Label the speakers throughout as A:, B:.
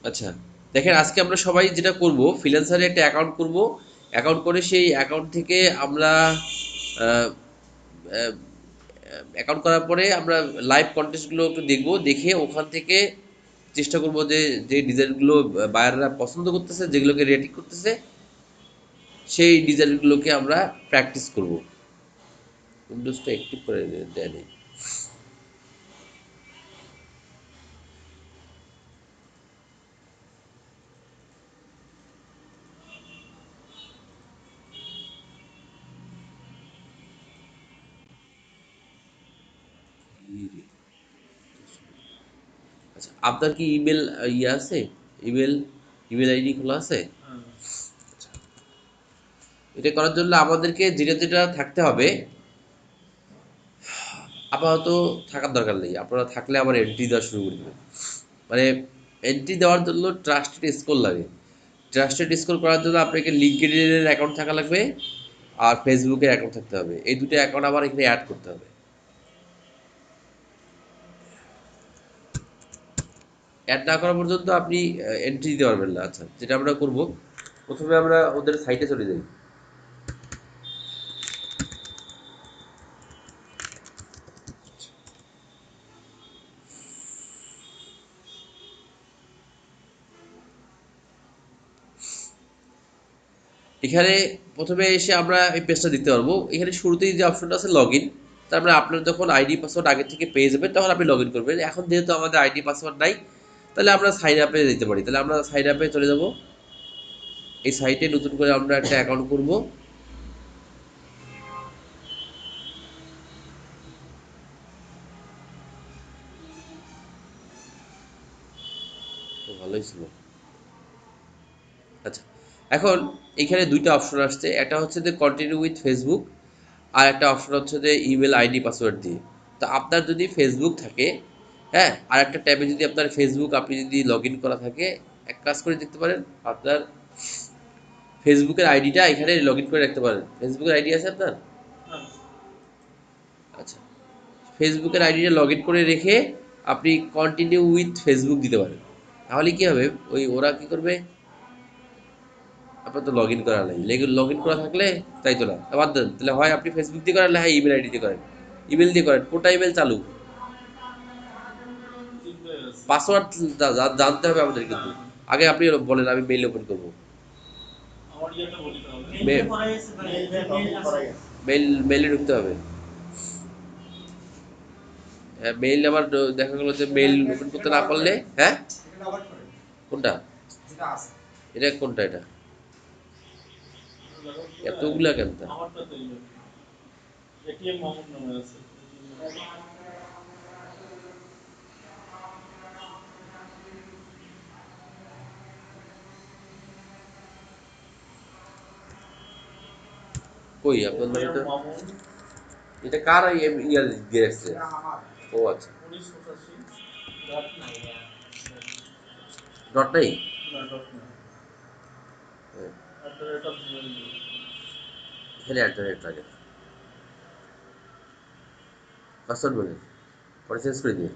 A: আচ্ছা, দেখেন আজকে আমরা সবাই যেটা করব, ফ্রিল্যান্সারে একটা অ্যাকাউন্ট করব। অ্যাকাউন্ট করে সেই অ্যাকাউন্ট থেকে আমরা অ্যাকাউন্ট করার পরে আমরা লাইভ কন্টেস্টগুলো একটু দেখবো, দেখে ওখান থেকে চেষ্টা করব যে যে ডিজাইনগুলো বায়াররা পছন্দ করতেছে, যেগুলোকে রেটিং করতেছে, সেই ডিজাইনগুলোকে আমরা প্র্যাকটিস করব। উইন্ডোজটা অ্যাক্টিভ করে দেয় নেই। আচ্ছা, আপনার কি ইমেল ইয়ে আছে? ইমেল ইমেল আইডি খোলা আছে? এটা করার জন্য আমাদেরকে যেটা যেটা থাকতে হবে, আপাতত থাকার দরকার নেই। আপনারা থাকলে আবার এন্ট্রি দেওয়া শুরু করে দেবেন। মানে এন্ট্রি দেওয়ার জন্য ট্রাস্টেড স্কোর লাগে। ট্রাস্টেড স্কোর করার জন্য আপনাকে লিঙ্কডইনের অ্যাকাউন্ট থাকা লাগবে, আর ফেসবুকের অ্যাকাউন্ট থাকতে হবে। এই দুটো অ্যাকাউন্ট আবার এখানে অ্যাড করতে হবে। অ্যাড না করা পর্যন্ত আপনি এন্ট্রি দিতে পারবেন না। আচ্ছা, যেটা আমরা করব, প্রথমে আমরা ওদের সাইটে চলে যাই। এখানে প্রথমে এসে আমরা এই পেজটা দিতে পারবো। এখানে শুরুতেই যে অপশনটা আছে লগ ইন, তার মানে আপনার যখন আইডি পাসওয়ার্ড আগে থেকে পেয়ে যাবেন তখন আপনি লগ ইন করবেন। এখন যেহেতু আমাদের আইডি পাসওয়ার্ড নাই, তাহলে আমরা সাইন আপে দিতে পারি। তাহলে আমরা সাইন আপে চলে যাব। এই সাইটে নতুন করে আমরা একটা অ্যাকাউন্ট করব। তো ভালোই ছিল। আচ্ছা, এখন এখানে দুইটা অপশন আসছে। একটা হচ্ছে যে কন্টিনিউ উইথ ফেসবুক, আর একটা অপশন হচ্ছে যে ইমেল আইডি পাসওয়ার্ড দিয়ে। তো আপনার যদি ফেসবুক থাকে, হ্যাঁ, আর একটা ট্যাবে যদি আপনার ফেসবুক আপনি যদি লগ ইন করা থাকে, এক কাজ করে দেখতে পারেন, আপনার ফেসবুকের আইডিটা এখানে লগ ইন করে রাখতে পারেন। ফেসবুকের আইডি আছে আপনার? আচ্ছা, ফেসবুকের আইডিটা লগ ইন করে রেখে আপনি কন্টিনিউ উইথ ফেসবুক দিতে পারেন। তাহলে কি হবে, ওই ওরা কি করবে, আপনার তো লগ ইন করা নাই। লগ ইন করা থাকলে তাই তো না, বাদ দেন। তাহলে হয় আপনি ফেসবুক দিয়ে করেন, না হয় ইমেল আইডি দিয়ে করেন। ইমেল দিয়ে করেন, কোনটা ইমেল চালু? পাসওয়ার্ড জানতে হবে আমাদের কিন্তু। আগে আপনি বলেন, আমি মেইল ওপেন করবো। মেইল মেইলে ঢুকতে হবে। মেইল আবার দেখা গেলো যে মেইল ওপেন করতে না পারলে, হ্যাঁ, কোনটা? এটা কোনটা এটা? এতগুলা কেন তা? কই আপনার নামে তো, এটা কার ইয়ার দিয়ে রাখছে? ও আচ্ছা, ডট নাই। হ্যাঁ, এখানে অ্যাট লাগে। পাসওয়ার্ড বলে পরে চেঞ্জ করে দিয়ে।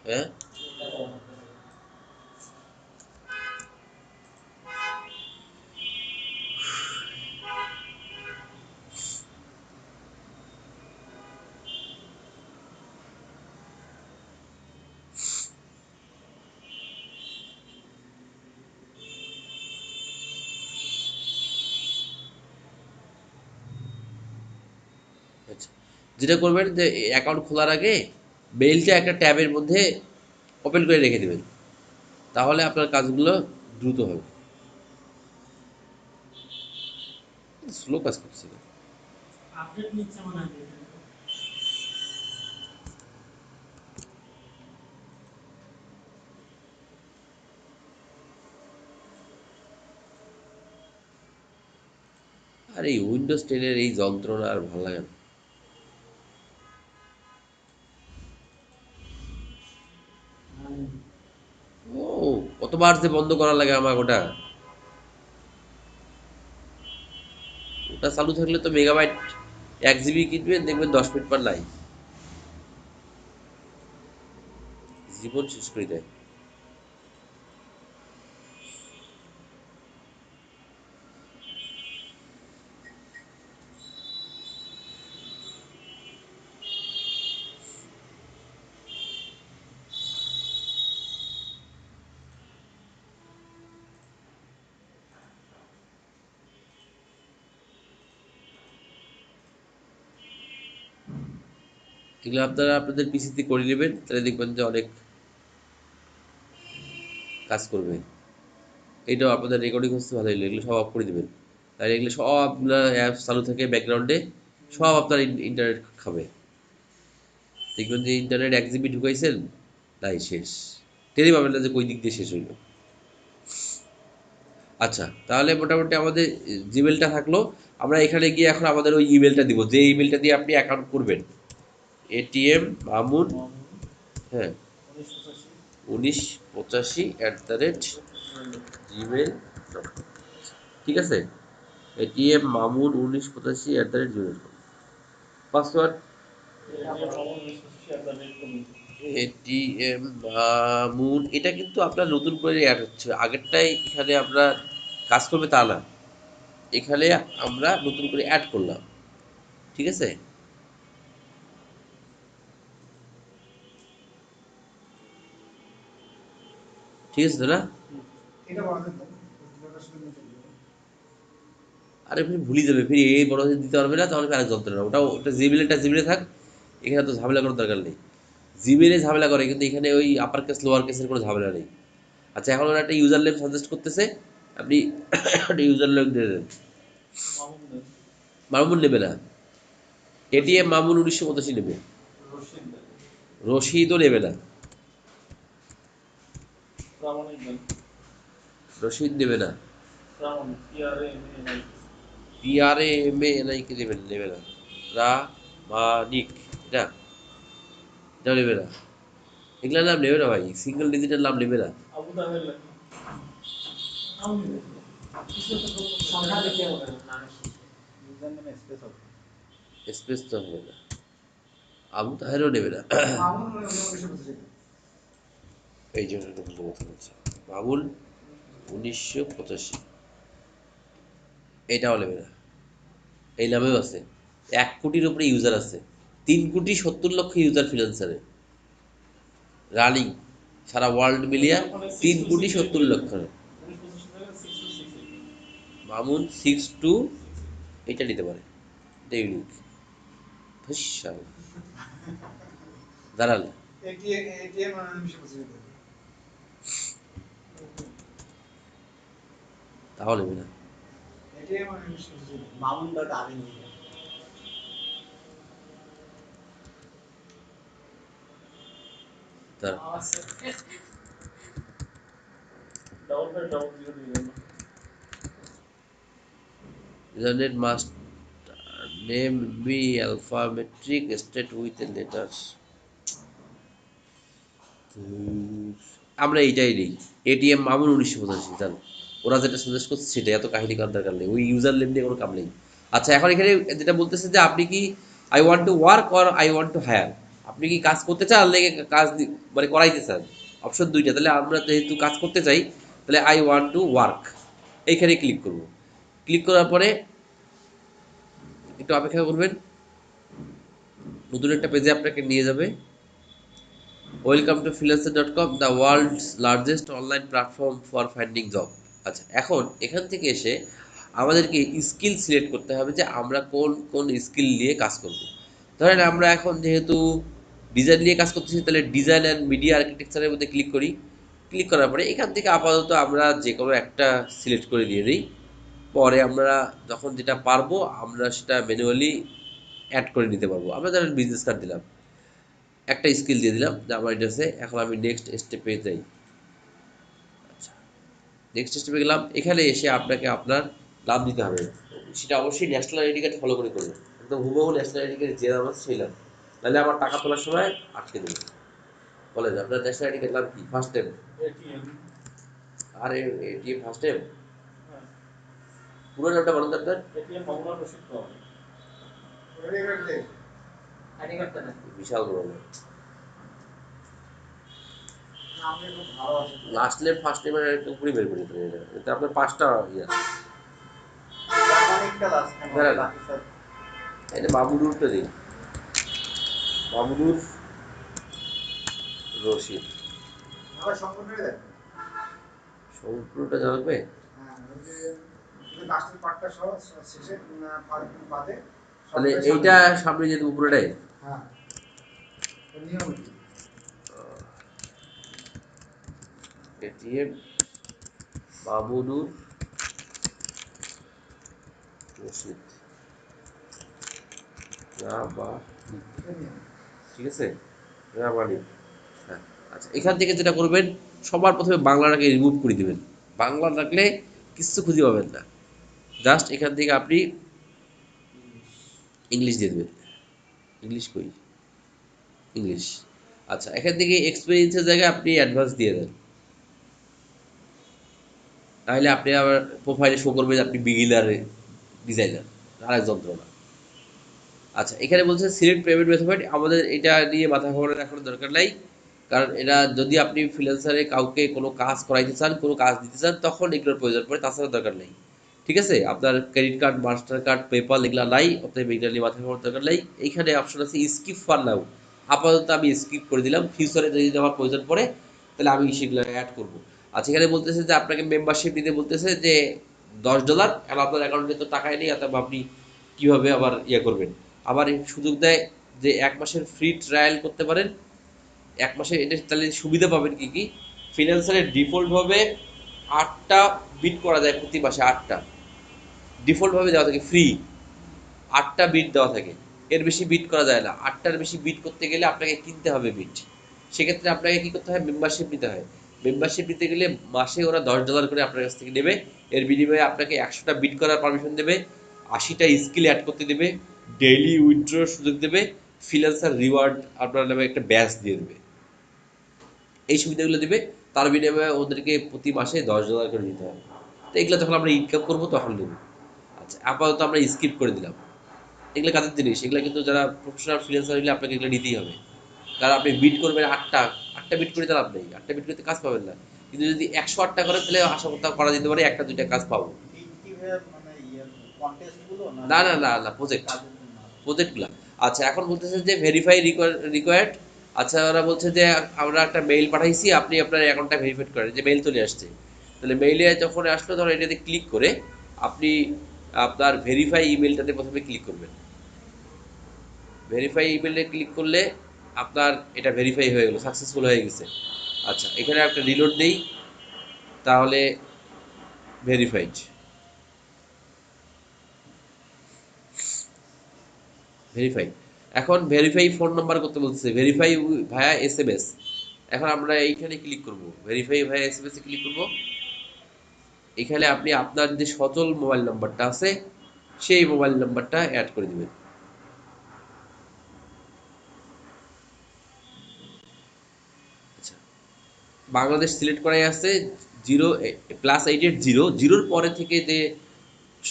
A: হ্যাঁ, আচ্ছা, যেটা করবেন যে অ্যাকাউন্ট খোলার আগে মেইলটা একটা ট্যাবের মধ্যে ওপেন করে রেখে দেবেন। তাহলে আপনার কাজগুলো দ্রুত হবে। স্লো কাজ করছে না। আর এই উইন্ডোজ 10 এর এই যন্ত্রণা আর ভালো লাগে না। ও, কতবার যে বন্ধ করা লাগে আমার ওটা। ওটা চালু থাকলে তো মেগাবাইট 1 জিবি কিনবেন, দেখবেন 10 মিনিট পর নাই, জীবন শেষ করে দেয়। এগুলো আপনারা আপনাদের পিসিতে করে নেবেন, তাহলে দেখবেন যে অনেক কাজ করবে। এইটাও আপনাদের রেকর্ডিং হচ্ছে ভালো, এগুলো সব অফ করে দেবেন, তাহলে এগুলো সব আপনার অ্যাপস চালু থাকে ব্যাকগ্রাউন্ডে, সব আপনার ইন্টারনেট খাবে। দেখবেন যে ইন্টারনেট 1 জিবি ঢুকাইছেন, তাই শেষ, টেরই পাবেন না যে কই দিক দিয়ে শেষ হইল। আচ্ছা, তাহলে মোটামুটি আমাদের জিমেলটা থাকলো। আমরা এখানে গিয়ে এখন আমাদের ওই ইমেলটা দিব, যে ইমেলটা দিয়ে আপনি অ্যাকাউন্ট করবেন, এটিএম মামুন, হ্যাঁ, 1985 ঠিক আছে, ATM Mamun 1985 password ATM Mamun, এটা কিন্তু আপনার নতুন করে অ্যাড হচ্ছে, আগেরটাই এখানে আমরা কাজ করবে তা না, এখানে আমরা নতুন করে অ্যাড করলাম, ঠিক আছে। ঠিক আছে দাদা, আরে ফির ভুলে যাবে, ফির এই বড় হাতে দিতে পারবে না, তাহলে ফির আরেক যন্ত্রণা, ওটা ওটা জিমেলটা জিমেলে থাক, এখানে তো ঝামেলা করার দরকার নেই। জিমেলে ঝামেলা করে, কিন্তু এখানে ওই আপার কেস লোয়ার কেসের কোনো ঝামেলা নেই। আচ্ছা, এখন ওরা একটা ইউজার নেম সাজেস্ট করতেছে, আপনি একটা ইউজার নেম দিয়ে দেন। মামুন নেবে না, এটিএম মামুন 1985 নেবে, রশিদও নেবে না, রশিদ নেবে না, PRAMANIK নেবে না, প্রামাণিক, এটা এটাও নেবে না, এগুলার নাম নেবে না ভাই, সিঙ্গেল ডিজিটের নাম নেবে না। স্পেস তো হবে না, আবু তাহেরও নেবে না। এই জন্য একটা ভুল কথা বলছি, মামুন 1985 এটাও নেবে না, এই নামেও আছে, 1 কোটির উপরে ইউজার আছে, 3,70,00,000 ইউজার ফ্রিল্যান্সারে রানিং, সারা ওয়ার্ল্ড মিলিয়ে 3,70,00,000। মামুন 62 এটা নিতে পারে, এটা ইউনিক, দাঁড়ালে তাও নেবে না। তার username must name be alphametric state with a letters, আমরা এইটাই নেই, এটিএম মামুন 1985 জানো, ওরা যেটা সাজেস্ট করছে সেটাই, এত কাহিনী করার দরকার নেই, ওই ইউজার নেম দিয়ে কোনো কাম নেই। আচ্ছা, এখন এখানে যেটা বলতেছে যে আপনি কি I want to work or I want to hire, আপনি কি কাজ করতে চান নাকি কাজ মানে করাইতে চান, অপশন দুইটা, তাহলে আমরা যেহেতু কাজ করতে চাই, তাহলে আই ওয়ান্ট টু ওয়ার্ক, এইখানে ক্লিক করব। ক্লিক করার পরে একটু অপেক্ষা করবেন, নতুন একটা পেজে আপনাকে নিয়ে যাবে। Welcome to freelancer.com, the world's largest online platform for finding job. আচ্ছা, এখন এখান থেকে এসে আমাদেরকে স্কিল সিলেক্ট করতে হবে যে আমরা কোন কোন স্কিল নিয়ে কাজ করব। ধরেন আমরা এখন যেহেতু ডিজাইন নিয়ে কাজ করতেছি, তাহলে ডিজাইন অ্যান্ড মিডিয়া আর্কিটেকচারের মধ্যে ক্লিক করি। ক্লিক করার পরে এখান থেকে আপাতত আমরা যে কোনো একটা সিলেক্ট করে দিয়ে দিই, পরে আমরা যখন যেটা পারবো আমরা সেটা ম্যানুয়ালি অ্যাড করে নিতে পারবো। আমরা ধরেন বিজনেস কার্ড দিলাম, একটা স্কিল দিয়ে দিলাম যে আমার এটা আছে, এখন আমি নেক্সট স্টেপে যাই। আচ্ছা, নেক্সট স্টেপে গেলাম, এখানে এসে আপনাকে আপনার নাম দিতে হবে, সেটা অবশ্যই ন্যাশনাল আইডি কার্ড ফলো করে করবেন, একদম হুবহু ন্যাশনাল আইডি কার্ড যে নাম আছে সেই নাম, নাহলে আমার টাকা তোলার সময় আটকে দেবে। বলেন আপনার ন্যাশনাল আইডি কার্ড নাম কি, ফার্স্ট টাইম, আর এটিএম ফার্স্ট টাইম, পুরো নামটা বলেন তো আপনার। বিশাল বড় নাম। লাস্ট নেম ফার্স্ট নেমের একটু উপরে বের করে দিতে হবে। এটা আপনার 5টা ইয়ে আছে। দাঁড়ান, এটা মামুনুরটা দিন, মামুনুর রশিদ। সম্পূর্ণটা জানবে। তাহলে এইটা সামনে যেতে উপরেটাই এটিএম মামুনুর রশিদ রাবানি, ঠিক আছে, রাবানি। হ্যাঁ, আচ্ছা, এখান থেকে যেটা করবেন, সবার প্রথমে বাংলাটাকে রিমুভ করে দিবেন। বাংলা রাখলে কিচ্ছু খুঁজে পাবেন না। জাস্ট এখান থেকে আপনি ইংলিশ দিয়ে দেবেন। ইংলিশ কই, ইংলিশ। আচ্ছা, এখান থেকে এক্সপিরিয়েন্সের জায়গায় আপনি অ্যাডভান্স দিয়ে দেন। তাহলে আপনি আবার প্রোফাইলে শো করবে যে আপনি বিগিনার ডিজাইনার, আরেক যন্ত্রণা। আচ্ছা, এখানে বলছে সিলেক্ট পেমেন্ট মেথড। আমাদের এটা নিয়ে মাথা ঘামানোর এখন দরকার নাই, কারণ এটা যদি আপনি ফ্রিল্যান্সারে কাউকে কোনো কাজ করাইতে চান, কোনো কাজ দিতে চান, তখন এগুলোর প্রয়োজন পড়ে, তাছাড়া দরকার নেই। ঠিক আছে, আপনার credit card, master card, PayPal এগুলো নাই, অতএব এগুলো নিয়ে মাথা ঘামানোর দরকার নাই। এইখানে অপশন আছে স্কিপ ফর নাও। আপাতত আমি স্কিপ করে দিলাম, ফিউচারে যদি আমার প্রয়োজন পড়ে তাহলে আমি সেগুলো অ্যাড করবো। আচ্ছা, এখানে বলতেছে যে আপনাকে মেম্বারশিপ নিতে বলতেছে যে $10, আর আপনার অ্যাকাউন্টে তো টাকাই নেই, অথবা আপনি কীভাবে আবার ইয়ে করবেন। আবার এই সুযোগ দেয় যে 1 মাসের ফ্রি ট্রায়াল করতে পারেন। 1 মাসে এটা তাহলে সুবিধা পাবেন কি কি। ফিনান্সারের ডিফল্টভাবে 8টা বিট করা যায় প্রতি মাসে, 8টা ডিফল্টভাবে দেওয়া থাকে ফ্রি। 8টা বিট দেওয়া থাকে, এর বেশি বিট করা যায় না। 8টার বেশি বিট করতে গেলে আপনাকে কিনতে হবে বিট। সেক্ষেত্রে আপনাকে কি করতে হয়, মেম্বারশিপ নিতে হয়। মেম্বারশিপ নিতে গেলে মাসে ওরা $10 করে আপনার কাছ থেকে নেবে। এর বিনিময়ে আপনাকে 100টা বিট করার পারমিশন দেবে, 80টা স্কিল অ্যাড করতে দেবে, ডেইলি উইথড্রর সুযোগ দেবে, ফ্রিল্যান্সার রিওয়ার্ড আপনার নামে একটা ব্যাচ দিয়ে দেবে। এই সুবিধাগুলো দেবে, তার বিনিময়ে ওদেরকে প্রতি মাসে $10 করে দিতে হবে। তো এগুলো যখন আমরা ইনকাম করবো তখন নেব। আচ্ছা, আপাতত আমরা স্কিপ করে দিলাম। এগুলো কাজের জিনিস, এগুলো কিন্তু যারা প্রফেশনাল ফ্রিল্যান্সার হলে আপনাকে এগুলো নিতেই হবে। কারণ আপনি বিট করবেন 8টা, 8টা বিট করে লাভ নেই, 8টা বিট করতে কাজ পাবেন না। কিন্তু যদি 108টা করেন তাহলে আশা করতে করা যেতে পারে, 1টা 2টা কাজ পাবো। না না না না, প্রজেক্ট, প্রজেক্টগুলা। আচ্ছা, এখন বলতেছে যে ভেরিফাই রিকোয়ার্ড। আচ্ছা, ওরা বলছে যে আমরা একটা মেইল পাঠাইছি, আপনি আপনার অ্যাকাউন্টটা ভেরিফাই করেন, যে মেইল চলে আসছে। তাহলে মেইলে যখন আসলো তখন এটাতে ক্লিক করে আপনি আপনার ভেরিফাই ইমেলটাতে প্রথমে ক্লিক করবেন। ভেরিফাই ইমেলে ক্লিক করলে আপনার এটা ভেরিফাই হয়ে গেল, সাকসেসফুল হয়ে গেছে। আচ্ছা, এখানে একটা রিলোড দেই, তাহলে ভেরিফাইড। ভেরিফাই। এখন ভেরিফাই ফোন নাম্বার করতে বলতেছে, ভেরিফাই ভায়া SMS। এখন আমরা এইখানে ক্লিক করব, ভেরিফাই ভায়া SMS এ ক্লিক করব। এখানে আপনি আপনার যে সচল মোবাইল নাম্বারটা আছে সেই মোবাইল নাম্বারটা অ্যাড করে দিবেন। আচ্ছা, বাংলাদেশ সিলেক্ট করাই আছে। 0 +880, জিরোর পরে থেকে যে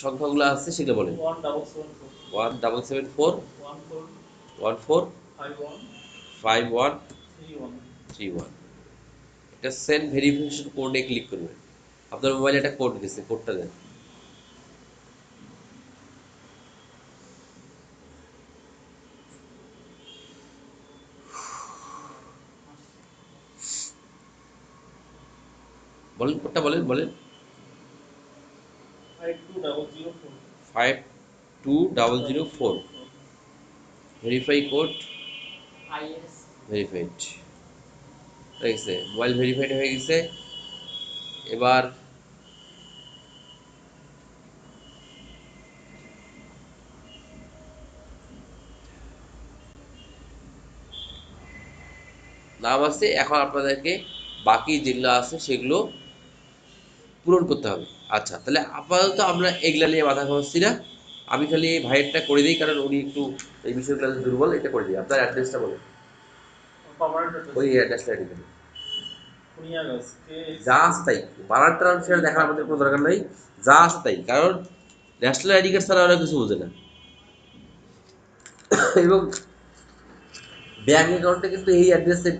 A: সংখ্যাগুলো আছে সেগুলো বলেন। 1774 145131। এটা সেন্ড ভেরিফিকেশন কোডে ক্লিক করবেন। আপনার মোবাইলে একটা কোড গেছে, কোডটা দেন। বলেন কোডটা, বলেন বলেন। 52004। ভেরিফাই কোড ভেরিফাইড হয়ে গেছে, মোবাইল ভেরিফাইড হয়ে গেছে। এবার নাম আছে, এখন আপনাদেরকে বাকি যেগুলো আছে সেগুলো পূরণ করতে হবে। আচ্ছা, তাহলে আপাতত আমরা এগুলা নিয়ে মাথা ঘামাচ্ছি না। আমি খালি এই ভাইয়েরটা করে দিই, কারণ উনি একটু এই বিষয়গুলো দুর্বল। এটা করে দিই। আপনার অ্যাড্রেসটা বলুন। ওই অ্যাড্রেসটা দিবেন, যা আছে তাই। বানান ট্রান্সফার দেখার আমাদের কোনো দরকার নাই, যা আছে তাই। কারণ ন্যাশনাল আইডি কার্ড ছাড়া ওরা কিছু বোঝে না। এবং ব্যাংক অ্যাকাউন্টে কিন্তু এই অ্যাড্রেসে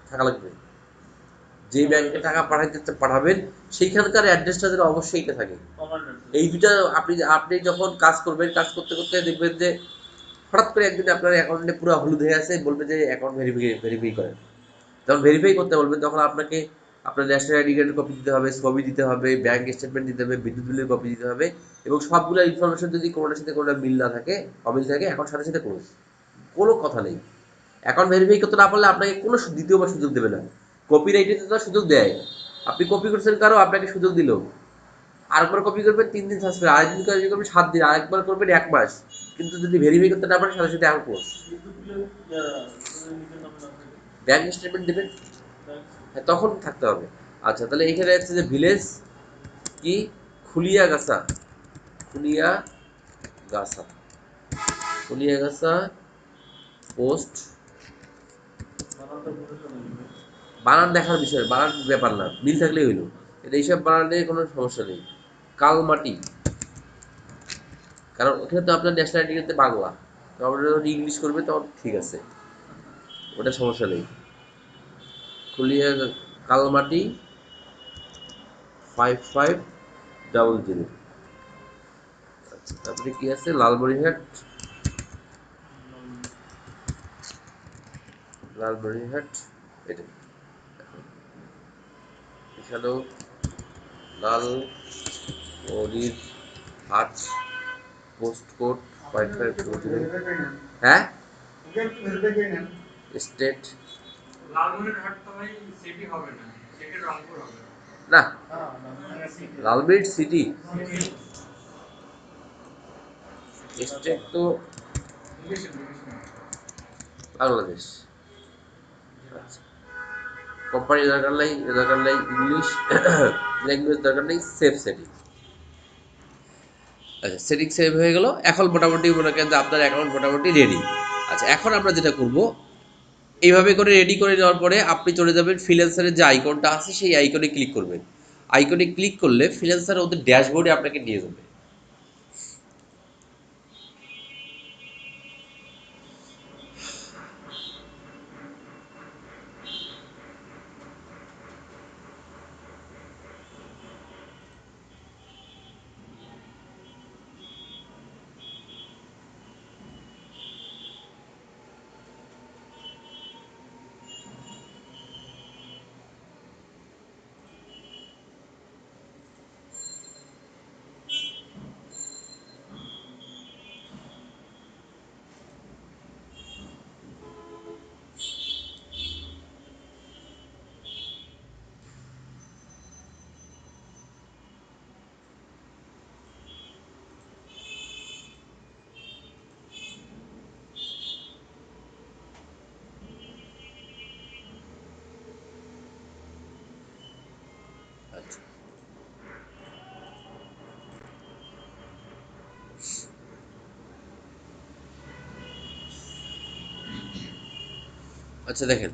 A: থাকা লাগবে, যে ব্যাংকে টাকা পাঠাইতে পাঠাবেন সেইখানকার অ্যাড্রেসটা যেন অবশ্যই এটা থাকে। এই দুটা আপনি আপনি যখন কাজ করবেন, কাজ করতে করতে দেখবেন যে হঠাৎ করে একদিন আপনার অ্যাকাউন্টে পুরো হলুদ হয়ে আছে, বলবে যে অ্যাকাউন্ট ভেরিফাই করেন। যখন ভেরিফাই করতে বলবেন তখন আপনাকে আপনার ন্যাশনাল আইডি কার্ডের কপি দিতে হবে, ছবি দিতে হবে, ব্যাংক স্টেটমেন্ট দিতে হবে, বিদ্যুৎ বিলের কপি দিতে হবে, এবং সবগুলো ইনফরমেশন যদি কোনোটার সাথে কোনো মিল না থাকে, অমিল থাকে, অ্যাকাউন্ট সাথে সাথে করুন, কোনো কথা নেই। অ্যাকাউন্ট ভেরিফাই করতে না পারলে আপনাকে কোনো দ্বিতীয়বার সুযোগ দেবে না। কপি রাইটিতে তো সুযোগ দেয়, আপনি কপি করছেন কারো, আপনাকে সুযোগ দিল, আরেকবার কপি করবেন 3 দিন সাসপেন্ড, আরেকদিন কপি করবেন 7 দিন, আরেকবার করবেন 1 মাস। কিন্তু যদি ভেরিফাই করতে না পারেন সাথে সাথে আউট কোর্স। ব্যাংক স্টেটমেন্ট দেবেন, হ্যাঁ তখন থাকতে হবে। আচ্ছা, তাহলে এখানে আছে যে ভিলেজ কি, খুলিয়াগাছা, খুলিয়াগাছা, খুলিয়াগাছা পোস্ট। বানান দেখার বিষয়, বানান ব্যাপার না, মিল থাকলেই হইলো, এটা এইসব বানানে কোনো সমস্যা নেই। কালমাটি, কারণ ওখানে তো আপনার ন্যাশনাল আইডেন্টিতে বাংলা, তো আমরা যখন ইংলিশ করবে তখন ঠিক আছে, ওটা সমস্যা নেই। খুলিয়া কালমাটি 5500। আচ্ছা, তারপরে কি আছে, লালমনিরহাট, লালমনিরহাট, এটা এখানেও লালমনিরহাট, পোস্ট কোড 5500। হ্যাঁ, স্টেট না, লালমনিরহাট সিটি, স্টেট তো বাংলাদেশ। আচ্ছা, কোম্পানি দরকার নাই, দরকার নাই ইংলিশ ল্যাঙ্গুয়েজ দরকার নেই, সেফ সেটিং। আচ্ছা, সেটিং সেভ হয়ে গেল, এখন মোটামুটি মনে করেন যে আপনার অ্যাকাউন্ট মোটামুটি রেডি। আচ্ছা, এখন আমরা যেটা করব, এইভাবে করে রেডি করে নেওয়ার পরে আপনি চলে যাবেন ফ্রিল্যান্সারের যে আইকনটা আছে সেই আইকনে ক্লিক করবেন। আইকনে ক্লিক করলে ফ্রিল্যান্সার ওদের ড্যাশবোর্ডে আপনাকে নিয়ে যাবে। আচ্ছা, আচ্ছা দেখেন,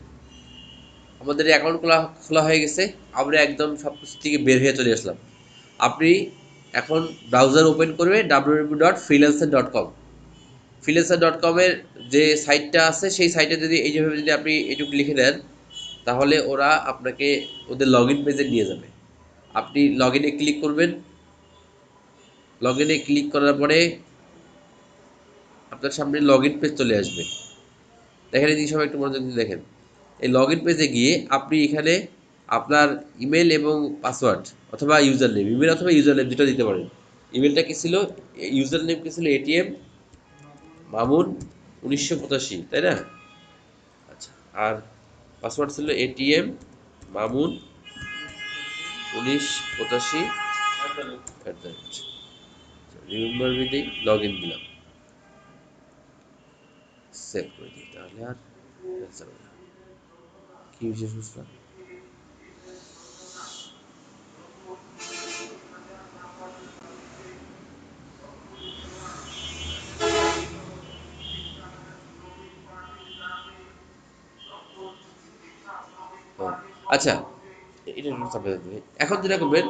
A: আমাদের অ্যাকাউন্ট খোলা খোলা হয়ে গেছে, আমরা একদম সব কিছু থেকে বের হয়ে চলে আসলাম। আপনি এখন ব্রাউজার ওপেন করবে www.freelancer.com। freelancer.com-এর যে সাইটটা আছে সেই সাইটে যদি এই যেভাবে যদি আপনি এটুকু লিখে দেন, তাহলে ওরা আপনাকে ওদের লগ ইন পেজে নিয়ে যাবে। আপনি লগ ইনে ক্লিক করবেন, লগ ইনে ক্লিক করার পরে আপনার সামনে লগ ইন পেজ চলে আসবে। দেখেন এই সবাই একটু মনোযোগ দিয়ে দেখেন, এই লগ ইন পেজে গিয়ে আপনি এখানে আপনার ইমেল এবং পাসওয়ার্ড অথবা ইউজার নেম, ইমেল অথবা ইউজার নেম দুটো দিতে পারেন। ইমেলটা কি ছিল, ইউজার নেম কি ছিল, এটিএম মামুন 1985, তাই না? আচ্ছা, আর পাসওয়ার্ড ছিল এটিএম মামুন 1985 @। রিমেম্বার মি দিই, লগ ইন দিলাম, সেভ করে দিই, তাহলে আর cancel হবে না। কি বিশেষ বুঝলাম। ও, আচ্ছা, এটা একটু চাপে দিই। এখন যেটা করবেন,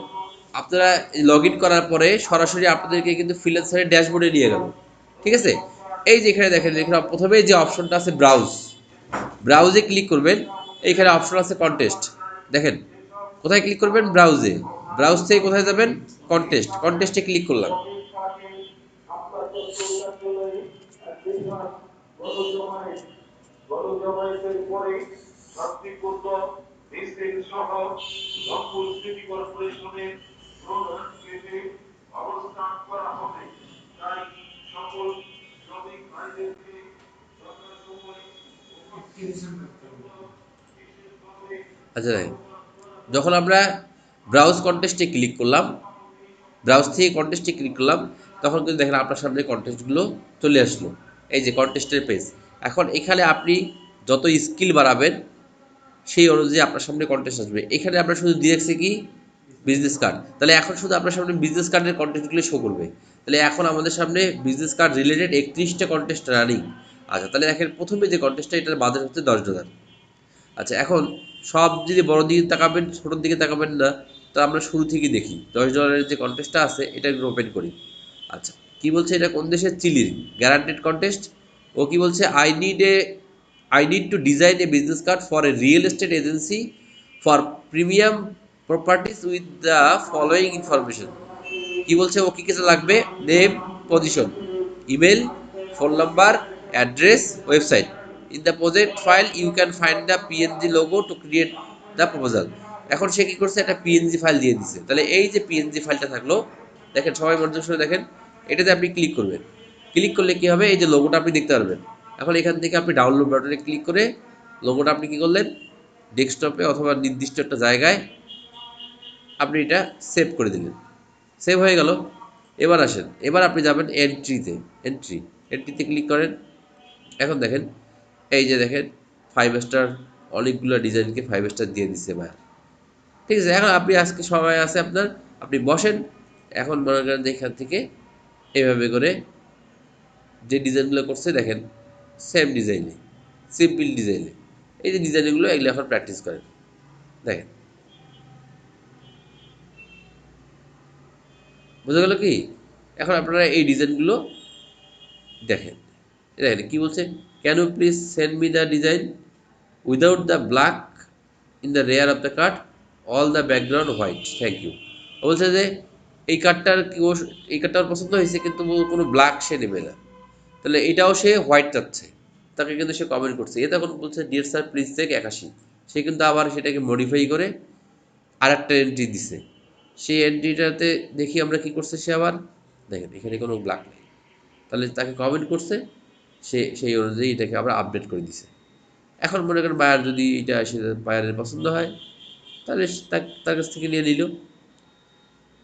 A: আপনারা লগ ইন করার পরে সরাসরি আপনাদেরকে কিন্তু ফ্রিল্যান্সারের ড্যাশবোর্ডে নিয়ে গেল। ঠিক আছে, এই যে এখানে দেখেন, এখানে প্রথমে যে অপশনটা আছে ব্রাউজ, ব্রাউজে ক্লিক করবেন। এইখানে অপশন আছে কন্টেস্ট, দেখেন কোথায় ক্লিক করবেন, ব্রাউজে। ব্রাউজ থেকে কোথায় যাবেন, কন্টেস্ট, কন্টেস্টে ক্লিক করলাম। আচ্ছা দেখেন, যখন আমরা ব্রাউজ কন্টেস্টে ক্লিক করলাম, ব্রাউজ থেকে কন্টেস্টে ক্লিক করলাম, তখন কিন্তু দেখেন আপনার সামনে কন্টেস্টগুলো চলে আসলো। এই যে কন্টেস্টের পেজ। এখন এখানে আপনি যত স্কিল বাড়াবেন সেই অনুযায়ী আপনার সামনে কন্টেস্ট আসবে। এখানে আমরা শুধু দিয়ে রাখছি কি বিজনেস কার্ড, তাহলে এখন শুধু আপনার সামনে বিজনেস কার্ডের কন্টেস্টগুলো শো করবে। তাহলে এখন আমাদের সামনে বিজনেস কার্ড রিলেটেড 31টা কন্টেস্ট রানিং। আচ্ছা, তাহলে দেখেন প্রথমে যে কন্টেস্টটা, এটার বাজেট হচ্ছে $10। আচ্ছা, এখন সব যদি বড় দিকে তাকাবেন, ছোটোর দিকে তাকাবেন না, তো আমরা শুরু থেকে দেখি $10 যে কন্টেস্টটা আছে এটা একটু ওপেন করি। আচ্ছা, কি বলছে, এটা কোন দেশের, চিলির গ্যারান্টেড কন্টেস্ট। ও কি বলছে, I need to design a business card for a real estate agency for premium properties with the following information. কি বলছে, ও কি কিছু লাগবে, name, position, email, phone number, address, website. In the project file you can find the PNG logo to create the proposal. এখন সে কি করছে, একটা পিএনজি ফাইল দিয়ে দিছে। তাহলে এই যে পিএনজি ফাইলটা থাকলো, দেখেন সবাই মনোযোগ সহকারে দেখেন, এটাতে আপনি ক্লিক করবেন। ক্লিক করলে কি হবে, এই যে লোগোটা আপনি দেখতে পারবেন। এখন এখান থেকে আপনি ডাউনলোড বাটনে ক্লিক করে লোগোটা আপনি কি করলেন, ডেস্কটপে অথবা নির্দিষ্ট একটা জায়গায় আপনি এটা সেভ করে দিলেন। সেভ হয়ে গেল। এবার আসেন, এবার আপনি যাবেন এন্ট্রিতে। এন্ট্রিতে ক্লিক করেন। এখন দেখেন, এই যে দেখেন 5 স্টার, অনেকগুলো ডিজাইনকে 5 স্টার দিয়ে দিচ্ছে ভাই। ঠিক আছে, এখন আপনি আজকে সময় আছে আপনার, আপনি বসেন। এখন মনে করেন যে এখান থেকে এইভাবে করে যে ডিজাইনগুলো করছে দেখেন, সেম ডিজাইনে, সিম্পল ডিজাইনে, এই যে ডিজাইনগুলো, এগুলো এখন প্র্যাকটিস করেন। দেখেন, বোঝা গেল কি? এখন আপনারা এই ডিজাইনগুলো দেখেন। দেখেন কি বলছে, can you please send me the design without the black in the rear of the card, all the background white, thank you. বলছে যে এই কার্ডটার কি এই কার্ডটা ওর পছন্দ হয়েছে, কিন্তু ও কোনো ব্ল্যাক সে নেবে না। তাহলে এটাও সে হোয়াইট চাচ্ছে। তাকে কিন্তু সে কমেন্ট করছে, এ তখন বলছে ডিয়ার স্যার প্লিজ চেক 81। সে কিন্তু আবার সেটাকে মডিফাই করে আর একটা এন্ট্রি দিছে। সেই এন্ট্রিটাতে দেখি আমরা কি করছে সে আবার, দেখেন এখানে কোনো ব্ল্যাক নেই। তাহলে তাকে কমেন্ট করছে, সে সেই অনুযায়ী এটাকে আবার আপডেট করে দিছে। এখন মনে করেন বায়ার যদি এটা সে বায়ারের পছন্দ হয়, তাহলে তার কাছ থেকে নিয়ে নিল।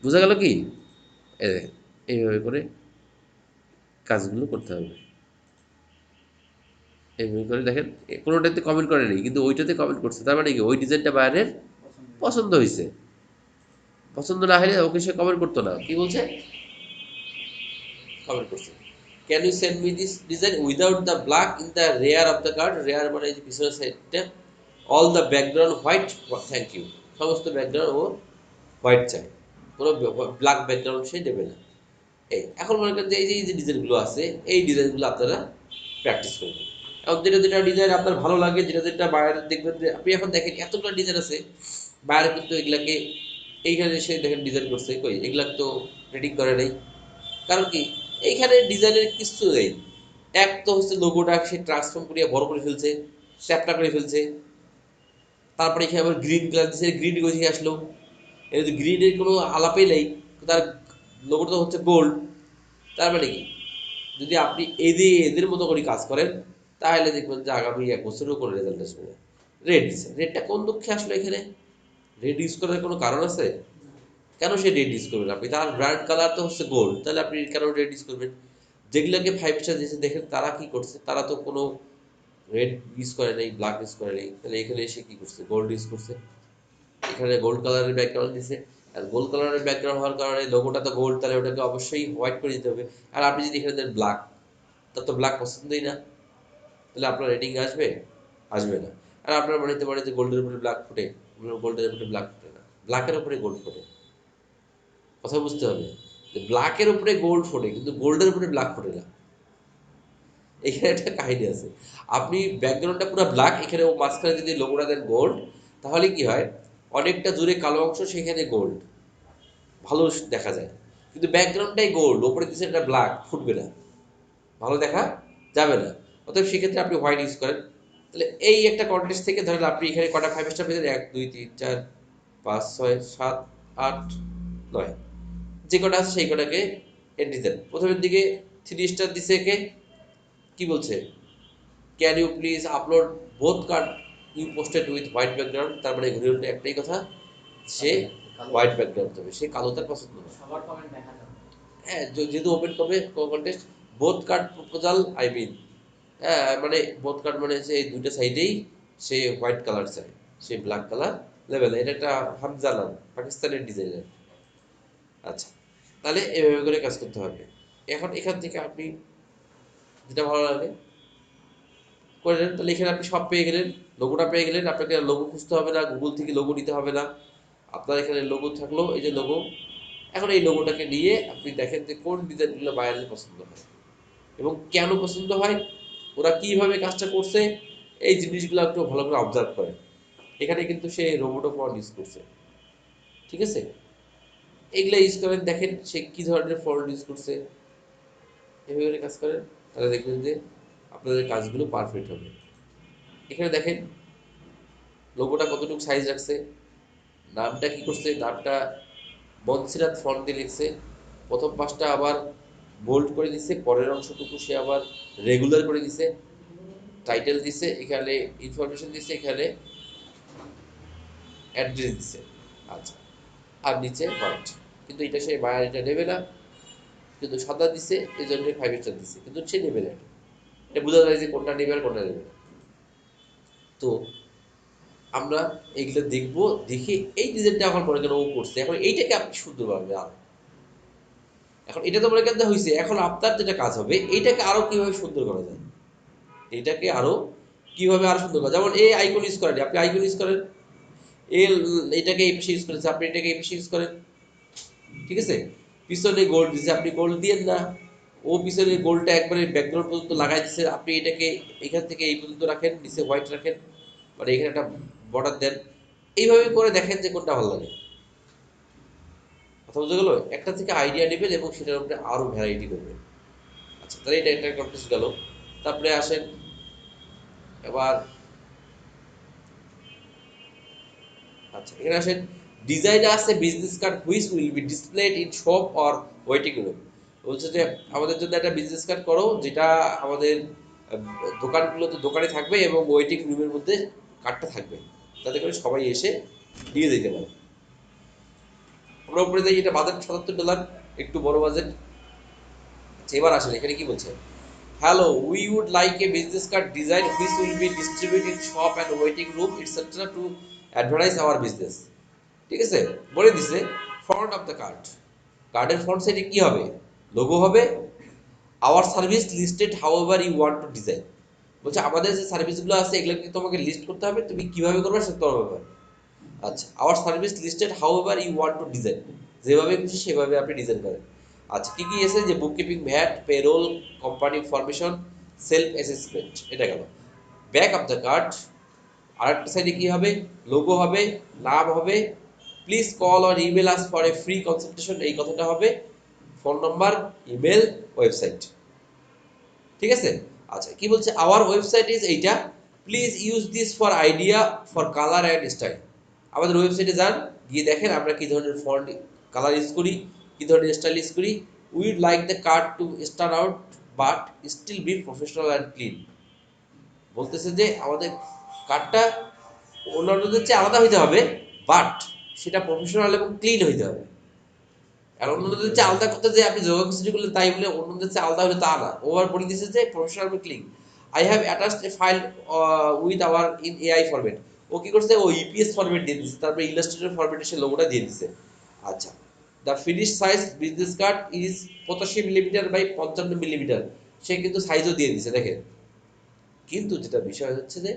A: বোঝা গেল কি? এইভাবে করে কাজগুলো করতে হবে। এইভাবে করে দেখেন, কোনোটাতে কমেন্ট করে নেই, কিন্তু ওইটাতে কমেন্ট করছে। তার মানে কি, ওই ডিজাইনটা বায়ারের পছন্দ হয়েছে। পছন্দ না হলে ওকে সে কমেন্ট করতো না। কি বলছে, কমেন্ট করছে, can you send me this design without the black in the rear of the card. Rear মানে এই যে পিছনের সাইডটা, all the background white, thank you. সমস্ত ব্যাকগ্রাউন্ড ও হোয়াইট চাই, কোনো ব্ল্যাক ব্যাকগ্রাউন্ড সে দেবে না। এই এখন মনে করেন যে এই যে ডিজাইনগুলো আছে, এই ডিজাইনগুলো আপনারা প্র্যাকটিস করবেন। এখন যেটা যেটা ডিজাইন আপনার ভালো লাগে, যেটা যেটা বাইরে দেখবেন যে আপনি এখন দেখেন এতগুলো ডিজাইন আছে বাইরে, কিন্তু এগুলাকে এইখানে এসে দেখেন ডিজাইন করছে, কই এগুলা তো রেডিং করে নেই। কারণ কি, এইখানে ডিজাইনের কিছু নেই। এক তো হচ্ছে লোগোটা সে ট্রান্সফর্ম করিয়া বড় করে ফেলছে, চ্যাপটা করে ফেলছে। তারপরে এখানে আবার গ্রিন কালার দিচ্ছে, গ্রিন কোথেকে আসলো? এটা তো গ্রিনের কোনো আলাপেই নেই। তার লোগোটা হচ্ছে গোল্ড। তার মানে কি, যদি আপনি এদের মতো করে কাজ করেন, তাহলে দেখবেন যে আগামী 1 বছরেও কোনো রেজাল্ট আসবে না। রেড দিচ্ছে, রেডটা কোন দুঃখে আসলো এখানে? রেড ইউজ করার কোনো কারণ আছে? কেন সে রেড ইউজ করবেন? আপনি তার ব্র্যান্ড কালার তো হচ্ছে গোল্ড, তাহলে আপনি কেন রেড ইউজ করবেন? যেগুলোকে 5 স্টার দিয়েছে দেখেন তারা কি করছে, তারা তো কোনো রেড ইউজ করে নেই, ব্ল্যাক ইউজ করে নেই। তাহলে এখানে এসে কি করছে, গোল্ড ইউজ করছে। এখানে গোল্ড কালারের ব্যাকগ্রাউন্ড দিছে, আর গোল্ড কালারের ব্যাকগ্রাউন্ড হওয়ার কারণে লোগোটা তো গোল্ড, তাহলে ওটাকে অবশ্যই হোয়াইট করে দিতে হবে। আর আপনি যদি এখানে দেন ব্ল্যাক, তার তো ব্ল্যাক পছন্দই না, তাহলে আপনার রেটিং আসবে? আসবে না। আর আপনার বাড়িতে বাড়িতে গোল্ডের উপরে ব্ল্যাক ফুটে, গোল্ডের উপরে ব্ল্যাক ফুটে না, ব্ল্যাকের উপরে গোল্ড ফুটে। কথা বুঝতে হবে যে ব্ল্যাকের উপরে গোল্ড ফোটে কিন্তু গোল্ডের উপরে ব্ল্যাক ফোটে না। এখানে একটা কাহিনী আছে। আপনি ব্যাকগ্রাউন্ডটা পুরো ব্ল্যাক, এখানে ও মাঝখানে যদি লোগোটা দেন গোল্ড, তাহলে কি হয়, অনেকটা দূরে কালো অংশ, সেখানে গোল্ড ভালো দেখা যায়। কিন্তু ব্যাকগ্রাউন্ডটাই গোল্ড, ওপরে দিচ্ছে এটা ব্ল্যাক, ফুটবে না, ভালো দেখা যাবে না। অতএব সেক্ষেত্রে আপনি হোয়াইট ইউজ করেন। তাহলে এই একটা কন্টেস্ট থেকে ধরেন আপনি এখানে কটা 5 স্টার পেয়েছেন, 1 2 3 4 5 6 7 8 9, যে কটা আছে সেই কটাকে এন্ট্রি দেন। প্রথমের দিকে 3 স্টার দিছে, কে কি বলছে, can you please upload both card you posted with white background. তার মানে ঘুরে উঠলে একটাই কথা, সে হোয়াইট ব্যাকগ্রাউন্ড হবে, সে কালো তার পছন্দ না। হ্যাঁ, যেহেতু ওপেন করবে contest, both card proposal I mean, হ্যাঁ মানে বোথ কার্ড মানে হচ্ছে এই দুইটা সাইডেই সে হোয়াইট কালার চায়, সে ব্ল্যাক কালার লেভেল। এটা একটা হামজা নাম, পাকিস্তানের ডিজাইনার। আচ্ছা, তাহলে এভাবে করে কাজ করতে হবে। এখন এখান থেকে আপনি যেটা ভালো লাগে করে নেন। তাহলে এখানে আপনি সব পেয়ে গেলেন, লোগোটা পেয়ে গেলেন, আপনাকে লোগো খুঁজতে হবে না, গুগল থেকে লোগো নিতে হবে না। আপনার এখানে লোগো থাকলো, এই যে লোগো। এখন এই লোগোটাকে নিয়ে আপনি দেখেন যে কোন ডিজাইনগুলো বায়ারের পছন্দ হয় এবং কেন পছন্দ হয়, ওরা কিভাবে কাজটা করছে, এই জিনিসগুলো একটু ভালো করে অবজার্ভ করেন। এখানে কিন্তু সে রোবোটো ফন্ট ইউজ করছে, ঠিক আছে? এগুলো ইউজ করেন, দেখেন সে কি ধরনের ফন্ট ইউজ করছে, এভাবে কাজ করেন, তাহলে দেখবেন যে আপনাদের কাজগুলো পারফেক্ট হবে। এখানে দেখেন লোগোটা কতটুকু সাইজ রাখছে, নামটা কি করছে, নামটা বনসিরাত ফন্ট দিয়ে লিখছে, প্রথম পাঁচটা আবার বোল্ড করে দিছে, পরের অংশটুকু সে আবার রেগুলার করে দিছে, টাইটেল দিছে, এখানে ইনফরমেশন দিছে, এখানে অ্যাড্রেস দিছে। আচ্ছা, আর নিচে হোয়াইট, কিন্তু এটা সে বায়ার এটা নেবে না, কিন্তু সাদা দিছে, এই জন্য 5 স্টার দিছে, কিন্তু সে নেবে না। এটা বোঝা যায় যে কোনটা নেবে আর কোনটা নেবে না। তো আমরা এইগুলো দেখবো, দেখে এই ডিজাইনটা এখন মনে করেন ও করছে, এখন এইটাকে আপনি সুন্দর পারবে আরো। এখন এটা তো মনে করেন হয়েছে, এখন আপনার যেটা কাজ হবে এইটাকে আরো কিভাবে সুন্দর করা যায়, এইটাকে আরো কিভাবে আরো সুন্দর করা, যেমন এই আইকন ইউজ করেন, আপনি আইকন ইউজ করেন, এই এটাকে এই পাশে ইউজ করেছে, আপনি এটাকে এই পাশে ইউজ করেন, ঠিক আছে? পিছনে গোল্ড দিছে, আপনি গোল্ড দিয়েন না, ও পিছনে গোল্ডটা একবারে ব্যাকগ্রাউন্ড পর্যন্ত লাগাই দিচ্ছে, আপনি এটাকে এখান থেকে এই পর্যন্ত রাখেন, নিচে হোয়াইট রাখেন, মানে এখানে একটা বর্ডার দেন। এইভাবে করে দেখেন যে কোনটা ভালো লাগে। কথা বুঝে গেল? একটা থেকে আইডিয়া নেবেন এবং সেটার উপরে আরো ভ্যারাইটি করবেন। আচ্ছা, তাহলে এটা একটা কন্টেস্ট গেল। তারপরে আসেন এবার, আচ্ছা এখানে আসেন, ডিজাইন আছে business card which will be displayed in shop or waiting room. বলছে যে আমাদের জন্য একটা বিজনেস কার্ড করো, যেটা আমাদের দোকানগুলোতে দোকানে থাকবে এবং ওয়েটিং রুমের মধ্যে কার্ডটা থাকবে, যাতে করে সবাই এসে দিয়ে দিতে পারে। আমরা উপরে যাই, এটা বাজেট $77, একটু বড় বাজেট। এবার আসেন এখানে কি বলছে, hello we would like a business card design which will be distributed in shop and waiting room etcetera to advertise our business. ঠিক আছে, বলে দিছে ফন্ট অফ দ্য কার্ড, কার্ডের ফন্ট সাইডে কি হবে, লোগো হবে, our service listed however you want to design. বলছে আমাদের যে সার্ভিসগুলো আছে এগুলোকে তোমাকে লিস্ট করতে হবে, তুমি কিভাবে করবে সেটা তোমার ব্যাপার। আচ্ছা, our service listed however you want to design, যেভাবে খুশি সেভাবে আপনি ডিজাইন করেন। আচ্ছা, কি কি এসে যে বুক keeping, VAT, payroll, company information, self assessment, এটা গেল। ব্যাক অফ দ্য কার্ড, আরেকটা সাইডে কি হবে, লোগো হবে, নাম হবে, please call or email us for a free consultation, এই কথাটা হবে, ফোন নাম্বার, ইমেল, ওয়েবসাইট, ঠিক আছে? আচ্ছা, কি বলছে, আওয়ার ওয়েবসাইট ইজ এইটা, please use this for idea for colour and style. আমাদের ওয়েবসাইটে যান, গিয়ে দেখেন আমরা কি ধরনের ফন্ট কালার ইউজ করি, কি ধরনের স্টাইল ইউজ করি। We'd like the card to start out but still be professional and clean. বলতেছে যে আমাদের কার্ডটা অন্যান্যদের চেয়ে আলাদা হইতে হবে, বাট সেটা প্রফেশনাল এবং ক্লিন হইতে হবে। আর অন্যদের চেয়ে আলাদা করতে যে আপনি যোগা কিছু করলে তাই বলে অন্যদের চেয়ে আলাদা হলে তা না। ওভার বলে দিয়েছে যে professional clean. I have attached a file with our in AI format. ও কি করছে, ও ইপিএস ফরম্যাট দিয়ে দিচ্ছে, তারপরে ইলাস্ট্রেটর ফরম্যাটে সে লোগোটা দিয়ে দিচ্ছে। আচ্ছা, the finish size business card is 85 millimetre by 55 millimetre, সে কিন্তু সাইজও দিয়ে দিচ্ছে দেখেন। কিন্তু যেটা বিষয় হচ্ছে যে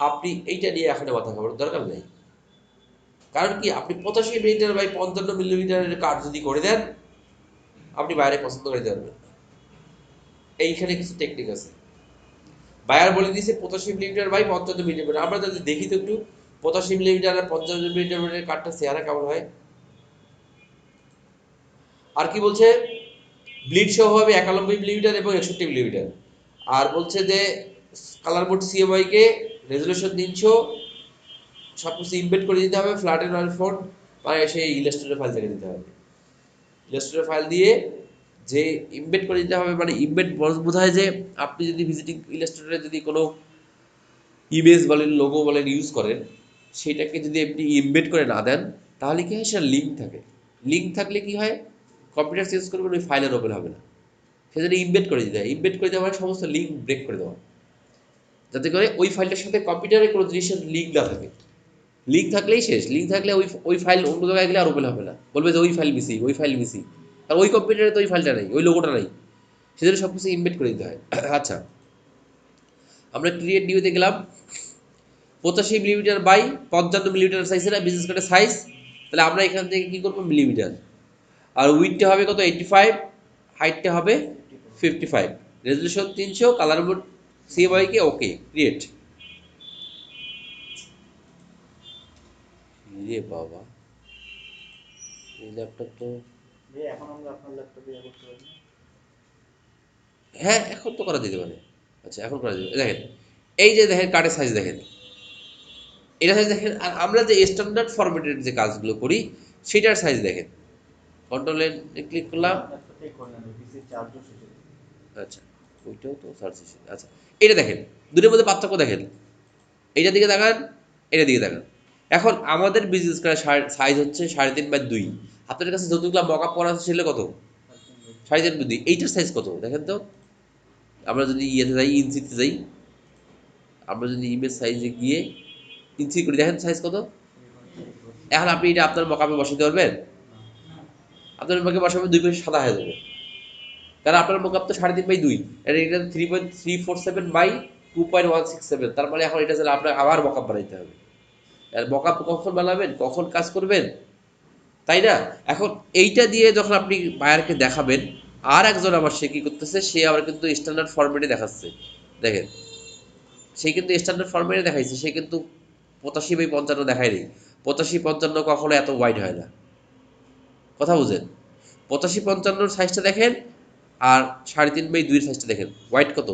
A: আপনি এইটা নিয়ে এখানে মাথা ঘামানোর দরকার নেই, কারণ কি আপনি 85 মিলিমিটার বাই 55 মিলিমিটারের কার্ড যদি করে দেন, আপনি বাইরে পছন্দ করে দিতে পারবেন। এইখানে কিছু টেকনিক আছে। বায়ার বলে দিয়েছে 85 মিলিমিটার বাই 55 মিলিমিটার, আমরা যদি দেখি তো একটু 85 মিলিমিটার আর 55 মিলিমিটারের কার্ডটা চেহারা কেমন হয়। আর কি বলছে, ব্লিড সহ হবে 91 মিলিমিটার এবং 61 মিলিমিটার। আর বলছে যে কালার মোড সিএমআই কে রেজলিউশন 300, সবকিছু ইমবেড করে দিতে হবে ফ্ল্যাট এন্ড ওয়াল ফন্ট, মানে সেই ইলাস্ট্রেটর ফাইল থেকে দিতে হবে। ইলাস্ট্রেটর ফাইল দিয়ে যে ইমবেড করে দিতে হবে, মানে ইমবেড বোঝায় যে আপনি যদি ভিজিটিং ইলাস্ট্রেটরে যদি কোনো ইমেজ বলেন, লোগো বলেন ইউজ করেন, সেটাকে যদি আপনি ইমবেড করে না দেন, তাহলে কি হয়, সেটা লিঙ্ক থাকে। লিঙ্ক থাকলে কি হয়, কম্পিউটার চেঞ্জ করবেন ওই ফাইলের ওপেন হবে না। সেজন্য ইমবেড করে দিতে হয়। ইমবেড করে দেওয়া মানে সমস্ত লিঙ্ক ব্রেক করে দেওয়া, যাতে করে ওই ফাইলটার সাথে কম্পিউটারে কোনো জিনিসের লিঙ্ক না থাকে। লিঙ্ক থাকলেই শেষ। লিঙ্ক থাকলে ওই ওই ফাইল অন্য জায়গায় গেলে আর ওপেন হবে না, বলবে যে ওই ফাইল মিসিং, ওই ফাইল মিসিং। আর ওই কম্পিউটারে তো ওই ফাইলটা নেই, ওই লোগোটা নেই, সেজন্য সব কিছু ইমবেড করে দিতে হয়। আচ্ছা, আমরা ক্রিয়েট নিউতে গেলাম। 85 মিলিমিটার বাই 55 মিলিমিটার সাইজ না বিশেষ করে সাইজ, তাহলে আমরা এখান থেকে কি করবো, মিলিমিটার। আর উইডটা হবে কত, 85, হাইটটা হবে 55, রেজলিউশন 300, কালার মোড সিএমআই কে ওকে, ক্রিয়েট। রে বাবা, এই ল্যাপটপ তো,
B: এখন আমরা আপনার ল্যাপটপে ইয়ে করতে পারি না?
A: হ্যাঁ এখন তো করা যেতে পারে। আচ্ছা এখন করা যাবে, দেখেন এই যে দেখেন কার্ডের সাইজ দেখেন, এটা সাইজ দেখেন। আর আমরা যে স্ট্যান্ডার্ড ফরম্যাটের যে কাজগুলো করি সেটার সাইজ দেখেন। কন্ট্রোল এন ক্লিক করলাম।
B: ল্যাপটপটাই করে নেন, পিসির চার্জও শেষ হয়ে যাবে।
A: আচ্ছা, ওইটাও তো সার্চ হিসেবে। আচ্ছা, এটা দেখেন, দুটোর মধ্যে পার্থক্য দেখেন। এইটার দিকে তাকান, এটার দিকে তাকান। এখন আমাদের বিজনেস করার সাইজ হচ্ছে 3.5 বাই 2। আপনাদের কাছে যতগুলো মক আপ করা আছে সেগুলো কত, 3.5 বাই 2। এইটার সাইজ কত দেখেন তো। আমরা যদি ইয়েতে যাই, ইঞ্চিতে যাই, আমরা যদি ইমেজ সাইজে গিয়ে ইঞ্চি করি, দেখেন সাইজ কত। এখন আপনি এটা আপনার মক আপে বসাতে পারবেন? আপনার মকে বসাবেন, দুই পাশে সাদা হয়ে যাবে, কারণ আপনার মক আপ তো 3.5 বাই 2, এটা 3.347 বাই 2.167। তার মানে এখন এটা চাইলে আপনার আবার মক আপ বানাইতে হবে। আর মক আপ কখন বানাবেন, কখন কাজ করবেন, তাই না? এখন এইটা দিয়ে যখন আপনি বায়ারকে দেখাবেন, আর একজন আবার সে কি করতেছে, সে আবার কিন্তু স্ট্যান্ডার্ড ফরম্যাটে দেখাচ্ছে। দেখেন, সে কিন্তু স্ট্যান্ডার্ড ফরম্যাটে দেখাইছে, সে কিন্তু 85 বাই 55 দেখায়নি। 85-55 কখনো এত ওয়াইড হয় না, কথা বুঝেন। 85-55 সাইজটা দেখেন, আর 3.5 বাই 2 সাইজটা দেখেন, ওয়াইড কত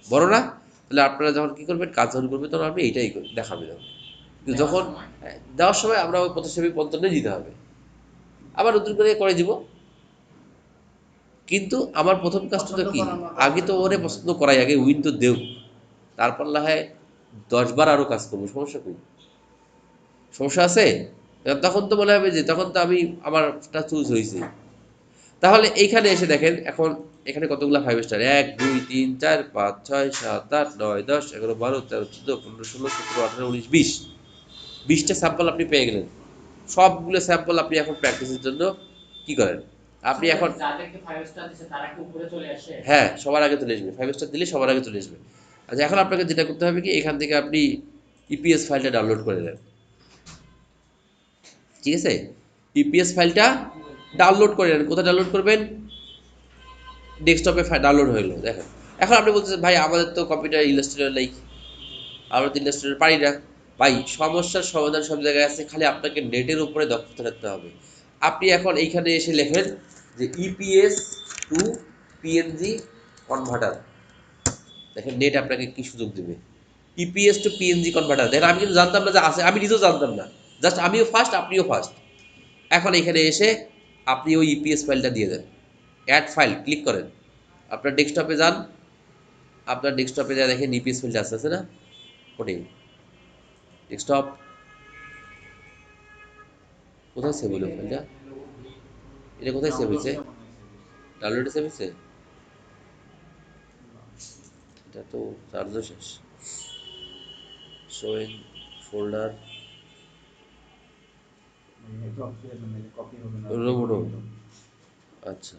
A: বড় না? তাহলে আপনারা যখন কি করবেন, কাজ যখন করবেন, তখন আপনি এইটাই দেখাবেন। কিন্তু যখন দেওয়ার সময় আমরা ওই 85-55 দিতে হবে, আবার নতুন করে করে দিব। কিন্তু আমার প্রথম কাজটা তো কি, আগে তো ওরে পছন্দ করাই, আগে উইন তো দেও, তারপর না হয় 10 বার আরো কাজ করবো, সমস্যা কই, সমস্যা আছে? তখন তো মনে হবে যে তখন তো আমি আমারটা চুজ হয়েছে। তাহলে এইখানে এসে দেখেন, এখন এখানে কতগুলো 5 স্টার, 1 2 3 4 5 6 7 8 9 10 11 12 13 14 15 16 17 18 19 20টা স্যাম্পল আপনি পেয়ে গেলেন। সবগুলো স্যাম্পল আপনি এখন প্র্যাকটিসের জন্য কি করেন, আপনি এখন
B: যাদেরকে 5 স্টার দিছে তারা কি উপরে চলে আসে?
A: হ্যাঁ সবার আগে চলে আসবে, 5 স্টার দিলে সবার আগে চলে আসবে। আচ্ছা, এখন আপনাকে যেটা করতে হবে কি, এখান থেকে আপনি ইপিএস ফাইলটা ডাউনলোড করে নেন, ঠিক আছে? ইপিএস ফাইলটা ডাউনলোড করে নেন। কোথায় ডাউনলোড করবেন, ডেস্কটপে ডাউনলোড হয়ে গেল। দেখেন, এখন আপনি বলতেছেন ভাই আমাদের তো কম্পিউটার ইলাস্ট্রেটর নেই, আমরা তো ইলাস্ট্রেটর পারি না। ভাই, সমস্যার সমাধান সব জায়গায় আছে, খালি আপনাকে নেটের উপরে দক্ষতা রাখতে হবে। আপনি এখন এইখানে এসে লেখেন যে ইপিএস টু পিএনজি কনভার্টার, দেখেন নেট আপনাকে কি সুযোগ দেবে। ইপিএস টু পিএনজি কনভার্টার, দেখেন আমি কিন্তু জানতাম না যে আছে, আমি নিজেও জানতাম না, জাস্ট আমিও ফার্স্ট, আপনিও ফার্স্ট। এখন এখানে এসে আপনি ওই ইপিএস ফাইলটা দিয়ে দেন, অ্যাড ফাইল ক্লিক করেন, আপনার ডেস্কটপে যান, আপনার ডেস্কটপে যা দেখেন ইপিএস ফাইলটা আছে না, ওটাই ডেস্কটপ। কোথায় সেভ হলো ফাইলটা, এটা কোথায় সেভ হয়েছে, ডাউনলোডে সেভ হয়েছে, এটা তো চার্জও শেষ। শোয়িং ফোল্ডার,
B: কপি হবে না,
A: রোবো, আচ্ছা